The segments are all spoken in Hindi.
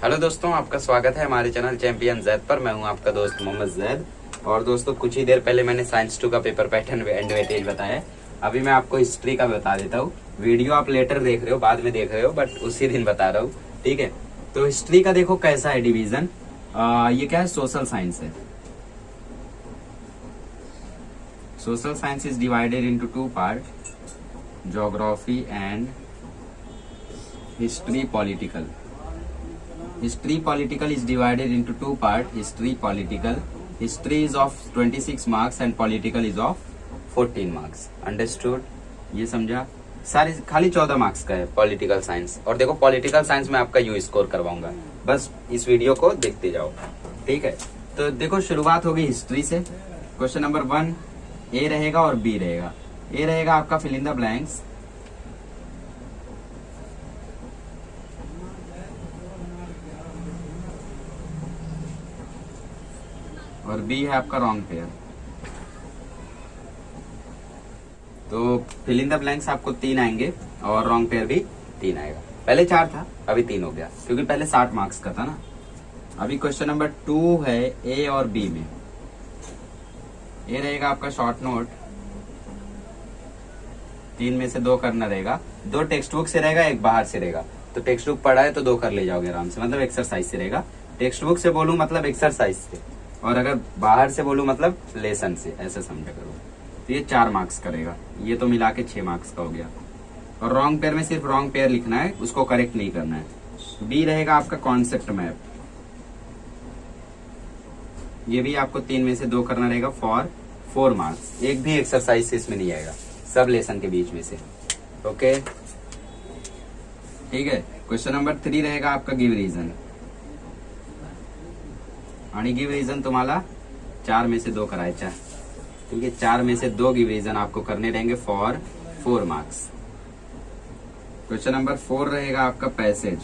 हेलो दोस्तों, आपका स्वागत है हमारे चैनल चैंपियन जैद पर। मैं हूं आपका दोस्त मोहम्मद जैद। और दोस्तों, कुछ ही देर पहले मैंने साइंस 2 का पेपर पैटर्न एंड वेटेज बताया। अभी मैं आपको हिस्ट्री का बता देता हूँ। वीडियो आप लेटर देख रहे हो, बाद में देख रहे हो, बट उसी दिन बता रहा हूँ। ठीक है, तो हिस्ट्री का देखो कैसा है डिवीजन। ये क्या है, सोशल साइंस है। Social science is divided into 2 part, geography and history political. History political is divided into 2 parts. History political. History is of 26 marks and political is of 14 marks. Understood? ये समझा? सारे खाली 14 मार्क्स का है पॉलिटिकल साइंस। और देखो, पॉलिटिकल साइंस में आपका यू स्कोर करवाऊंगा। बस इस वीडियो को देखते जाओ, ठीक है। तो देखो, शुरुआत होगी हिस्ट्री से। क्वेश्चन नंबर 1 ए रहेगा और बी रहेगा। ए रहेगा आपका फिल इन द ब्लैंक्स, और बी है आपका रॉन्ग पेयर। तो फिल इन द ब्लैंक्स आपको 3 आएंगे और रॉन्ग पेयर भी 3 आएगा। पहले 4 था, अभी 3 हो गया, क्योंकि पहले 60 मार्क्स का था ना। अभी क्वेश्चन नंबर 2 है ए और बी में। ए रहेगा आपका शॉर्ट नोट, 3 में से 2 करना रहेगा। 2 टेक्स्ट बुक से रहेगा, 1 बाहर से रहेगा। तो टेक्स्ट बुक पढ़ा है तो 2 कर ले जाओगे आराम से, मतलब एक्सरसाइज से रहेगा। टेक्स्ट बुक से बोलूं मतलब एक्सरसाइज से, और अगर बाहर से बोलूं मतलब लेसन से, ऐसे समझा करो। तो ये 4 मार्क्स करेगा, ये तो मिला के 6 मार्क्स का हो गया। और रॉन्ग पेयर में सिर्फ रॉन्ग पेयर लिखना है, उसको करेक्ट नहीं करना है। बी रहेगा आपका कॉन्सेप्ट मैप, ये भी आपको 3 में से 2 करना रहेगा फॉर 4 मार्क्स। एक भी एक्सरसाइज से इसमें नहीं आएगा, सब लेसन के बीच में से। ओके, ठीक है। क्वेश्चन नंबर 3 रहेगा आपका गिव रीजन, आणि गिव रीजन तुम्हाला 4 में से 2 करायचा, ठीक है। 4 में से 2 गिव रीजन आपको करने रहेंगे फॉर 4 मार्क्स। क्वेश्चन नंबर 4 रहेगा आपका पैसेज।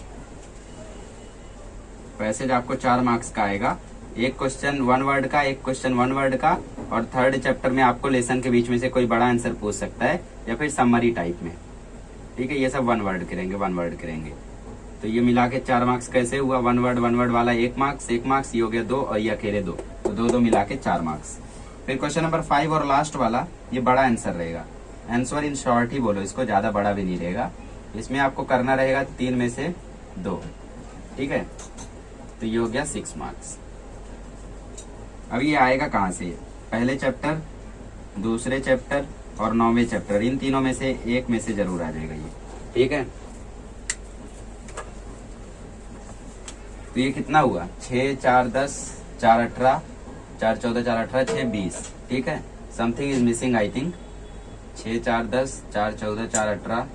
पैसेज आपको 4 मार्क्स का आएगा। एक क्वेश्चन 1 वर्ड का, एक क्वेश्चन 1 वर्ड का, और थर्ड चैप्टर में आपको लेसन के बीच में से कोई बड़ा आंसर पूछ सकता है, या फिर समरी टाइप में, ठीक है। ये सब 1 वर्ड के रहेंगे, 1 वर्ड के रहेंगे। तो ये मिला के 4 मार्क्स कैसे हुआ? 1 वर्ड वाला 1 मार्क्स, 1 मार्क्स, ये हो गया 2, और ये अकेले 2, तो 2 मिला के 4 मार्क्स। फिर क्वेश्चन नंबर 5 और लास्ट वाला, ये बड़ा आंसर रहेगा। आंसर इन शॉर्ट ही बोलो इसको, ज्यादा बड़ा भी नहीं रहेगा। इसमें आपको करना रहेगा 3 में से 2, ठीक है। तो ये हो गया 6 मार्क्स। अब ये आएगा कहाँ से? पहले चैप्टर, दूसरे चैप्टर और 9वें चैप्टर, इन तीनों में से एक में से जरूर आ जाएगा ये, ठीक है। तो ये कितना हुआ? 6, 4, 10, 4, 18, 4, 14, 4, 18, 6, 20, ठीक है। Something is missing I think. 6, 4, 10, 4, 14, 4, 18,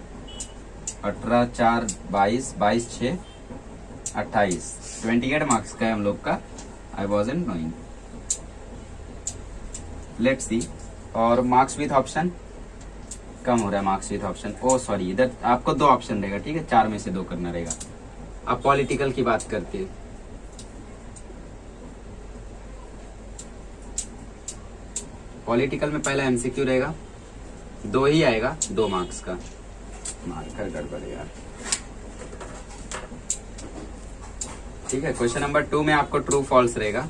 18, 4, 22, 22, 6, 28, 28 marks का है हम लोग का। I wasn't knowing, let's see. और मार्क्स विथ ऑप्शन कम हो रहा है, marks with option, oh sorry, इधर आपको 2 ऑप्शन रहेगा, ठीक है। 4 में से 2 करना रहेगा। अब पॉलिटिकल की बात करते हैं। पॉलिटिकल में पहला एमसीक्यू रहेगा, 2 ही आएगा, 2 मार्क्स का। मार्कर गड़बड़ यार, ठीक है। क्वेश्चन नंबर 2 में आपको ट्रू फॉल्स रहेगा,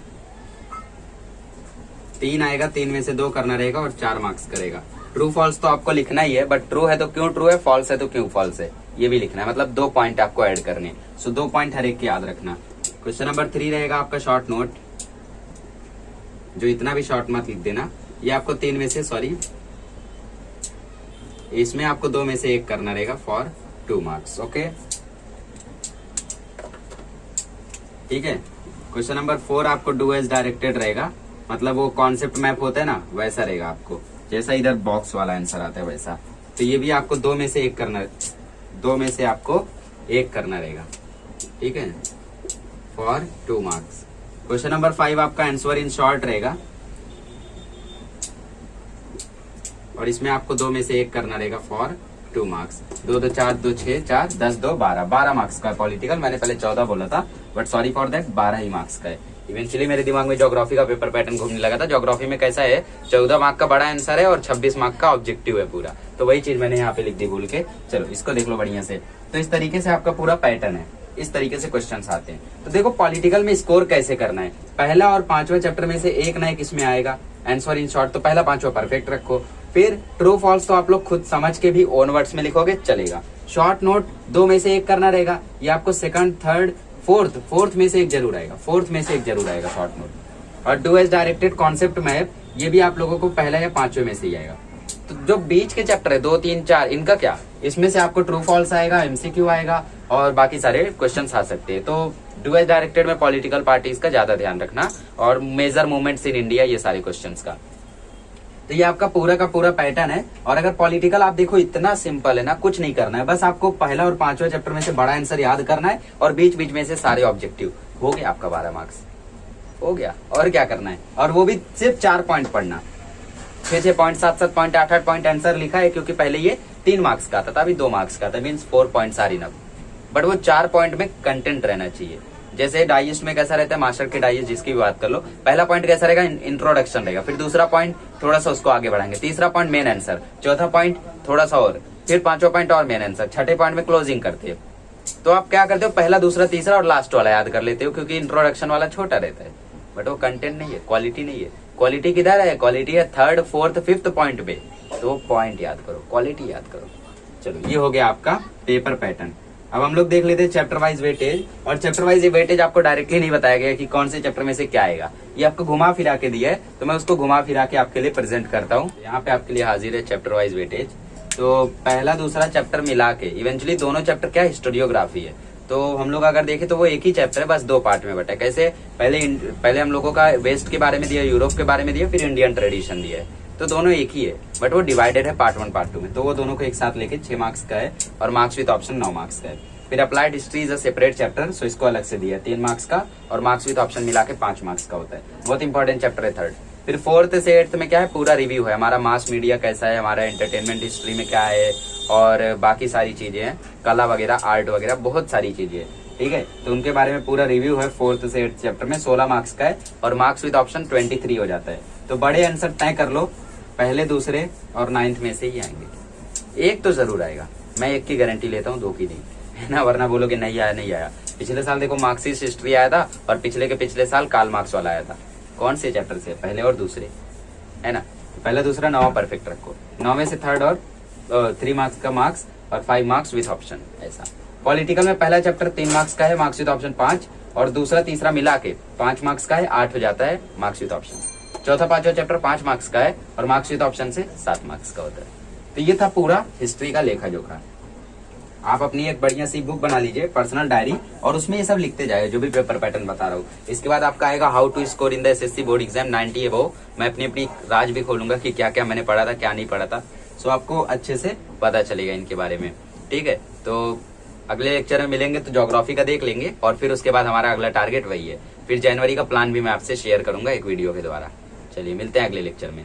3 आएगा, 3 में से 2 करना रहेगा और 4 मार्क्स करेगा। ट्रू फॉल्स तो आपको लिखना ही है, बट ट्रू है तो क्यों ट्रू है, फॉल्स है तो क्यों फॉल्स है, ये भी लिखना है। मतलब 2 पॉइंट आपको ऐड करने, सो 2 पॉइंट हर एक की याद रखना। क्वेश्चन नंबर 3 रहेगा आपका शॉर्ट नोट, जो इतना भी शॉर्ट मत लिख देना। ये आपको 3 में से, सॉरी, इसमें आपको 2 में से 1 करना रहेगा फॉर 2 मार्क्स। ओके, ठीक है। क्वेश्चन नंबर 4 आपको डू एज डायरेक्टेड रहेगा, मतलब वो कॉन्सेप्ट मैप होता है ना, वैसा रहेगा आपको, जैसा इधर बॉक्स वाला आंसर आता है वैसा। तो ये भी आपको 2 में से 1 करना, 2 में से आपको 1 करना रहेगा, ठीक है, फॉर 2 मार्क्स। क्वेश्चन नंबर 5 आपका आंसर इन शॉर्ट रहेगा, और इसमें आपको 2 में से 1 करना रहेगा फॉर 2 मार्क्स। 2, 2, 4, 2, 6, 4, 10, 2, 12, 12 मार्क्स का पॉलिटिकल। मैंने पहले 14 बोला था, but sorry for that, 12 he marks का है। इवेंचुअली मेरे दिमाग में ज्योग्राफी का पेपर पैटर्न घूमने लगा था। ज्योग्राफी में कैसा है, 14 मार्क का बड़ा आंसर है और 26 मार्क का ऑब्जेक्टिव है पूरा। तो वही चीज मैंने यहाँ पे लिख दी भूल के। चलो इसको देख लो बढ़िया से। तो इस तरीके से आपका पूरा पैटर्न है। इस तरीके से क्वेश्चंस आते हैं। तो देखो पॉलिटिकल में स्कोर कैसे करना है, पहला और पांचवा चैप्टर में से एक ना एक इसमें आएगा आंसर इन शॉर्ट, तो पहला पांचवा परफेक्ट रखो, फिर ट्रू फॉल्स तो आप लोग खुद समझ के भी ओन वर्ड्स में लिखोगे चलेगा। शॉर्ट नोट दो में से एक करना रहेगा, ये आपको सेकंड थर्ड फोर्थ में से एक जरूर आएगा, शॉर्ट नोट। और do as directed concept map, ये भी आप लोगों को पहला या पांचवे में से ही आएगा। तो जो बीच के चैप्टर है 2 3 4, इनका क्या, इसमें से आपको ट्रू फॉल्स आएगा, एमसीक्यू आएगा और बाकी सारे क्वेश्चंस आ सकते हैं। तो डू एज डायरेक्टेड में पॉलिटिकल पार्टीज का ज्यादा ध्यान रखना और मेजर मूवमेंट्स इन इंडिया, ये सारे क्वेश्चंस का। तो ये आपका पूरा का पूरा पैटर्न है। और अगर पॉलिटिकल आप देखो इतना सिंपल है ना, कुछ नहीं करना है, बस आपको पहला और पांचवा चैप्टर में से बड़ा आंसर याद करना है और बीच बीच में से सारे ऑब्जेक्टिव। हो गया आपका 12 मार्क्स, हो गया। और क्या करना है, और वो भी सिर्फ 4 पॉइंट पढ़ना, 6 पॉइंट 7 पॉइंट 8 पॉइंट आंसर लिखा है, क्योंकि पहले ये 3 मार्क्स का था, अभी 2 मार्क्स का था, means 4 points are enough. But वो 4 पॉइंट में कंटेंट रहना चाहिए। जैसे डाइजेस्ट में कैसा रहता है, मास्टर के डाइजेस्ट जिसकी भी बात कर लो, पहला पॉइंट कैसा रहेगा, इंट्रोडक्शन रहेगा, फिर दूसरा पॉइंट थोड़ा सा उसको आगे बढ़ाएंगे, तीसरा पॉइंट मेन आंसर, चौथा पॉइंट थोड़ा सा और, फिर पांचवा पॉइंट और मेन आंसर, छठे पॉइंट में क्लोजिंग करते हैं। तो आप क्या करते हो, पहला दूसरा तीसरा और लास्ट वाला याद कर लेते हो, क्योंकि इंट्रोडक्शन वाला छोटा रहता है, बट वो कंटेंट नहीं है, क्वालिटी नहीं है। क्वालिटी किधर है, क्वालिटी है 3rd 4th 5th पॉइंट पे, तो पॉइंट याद करो, क्वालिटी याद करो। चलो ये हो गया आपका पेपर पैटर्न। अब हम लोग देख लेते हैं चैप्टर वाइज वेटेज। और चैप्टर वाइज वेटेज आपको डायरेक्टली नहीं बताया गया कि कौन से चैप्टर में से क्या आएगा, ये आपको घुमा फिरा के दिया है, तो मैं उसको घुमा फिरा के आपके लिए प्रेजेंट करता हूँ। यहाँ पे आपके लिए हाजिर है चैप्टर वाइज वेटेज। तो पहला दूसरा चैप्टर मिला के इवेंचुअली दोनों चैप्टर क्या, हिस्टोरियोग्राफी है। तो हम लोग अगर देखें तो वो एक ही चैप्टर है, बस 2 पार्ट में बटा है। कैसे, पहले हम लोगों का वेस्ट के बारे में दिया, यूरोप के बारे में दिया, फिर इंडियन ट्रेडिशन दिया है, तो दोनों एक ही है, बट वो डिवाइडेड है पार्ट 1 पार्ट 2 में। तो वो दोनों को एक साथ लेके 6 मार्क्स का है और मार्क्स विद ऑप्शन 9 मार्क्स का है। फिर applied history is a separate chapter, so इसको अलग से दिया है 3 मार्क्स का, और मार्क्स विद ऑप्शन मिला के 5 मार्क्स का होता है। बहुत इंपॉर्टेंट चैप्टर है 3rd। फिर 4th से 8th में क्या है, पूरा रिव्यू है, हमारा मास मीडिया कैसा है, हमारा एंटरटेनमेंट हिस्ट्री में क्या है, और बाकी सारी चीजें हैं, कला वगैरह, आर्ट वगैरह, बहुत सारी चीजें हैं, ठीक है। तो उनके बारे में पूरा रिव्यू है 4th से 8th चैप्टर में, 16 मार्क्स का है, और मार्क्स विद ऑप्शन 23 हो जाता है। तो बड़े आंसर तय कर लो, पहले दूसरे और 9th में से ही आएंगे, एक तो जरूर आएगा, मैं एक की गारंटी लेता हूँ, 2 की नहीं, है ना, वरना बोलोगे नहीं आया नहीं आया। पिछले साल देखो मार्क्सिस्ट हिस्ट्री आया था, और पिछले के पिछले साल कार्ल मार्क्स वाला आया था। कौन से चैप्टर से, पहले और दूसरे, है ना। पहला दूसरा 9वां परफेक्ट रखो, 9वें से 3rd और 3 मार्क्स का मार्क्स और 5 मार्क्स विथ ऑप्शन, ऐसा। पॉलिटिकल में पहला चैप्टर 3 मार्क्स का है, मार्क्स विथ ऑप्शन 5, और दूसरा तीसरा मिला के 5 मार्क्स का है, 8 हो जाता है मार्क्स विथ ऑप्शन। चौथा पांचवा चैप्टर 5 मार्क्स का है और मार्क्स विथ ऑप्शन से 7 मार्क्स का होता है। तो ये था पूरा हिस्ट्री का लेखा जोखा। आप अपनी एक बढ़िया सी बुक बना लीजिए, पर्सनल डायरी, और उसमें ये सब लिखते जाए जो भी पेपर पैटर्न बता रहा हूँ। इसके बाद आपका आएगा how to score in the SSC board exam 90 above. मैं अपनी राज भी खोलूंगा कि क्या क्या मैंने पढ़ा था, क्या नहीं पढ़ा था, सो आपको अच्छे से पता चलेगा इनके बारे में, ठीक है। तो अगले लेक्चर में मिलेंगे तो ज्योग्राफी का देख लेंगे, और फिर उसके बाद हमारा अगला टारगेट वही है। फिर जनवरी का प्लान भी मैं आपसे शेयर करूंगा एक वीडियो के द्वारा। चलिए मिलते हैं अगले लेक्चर में।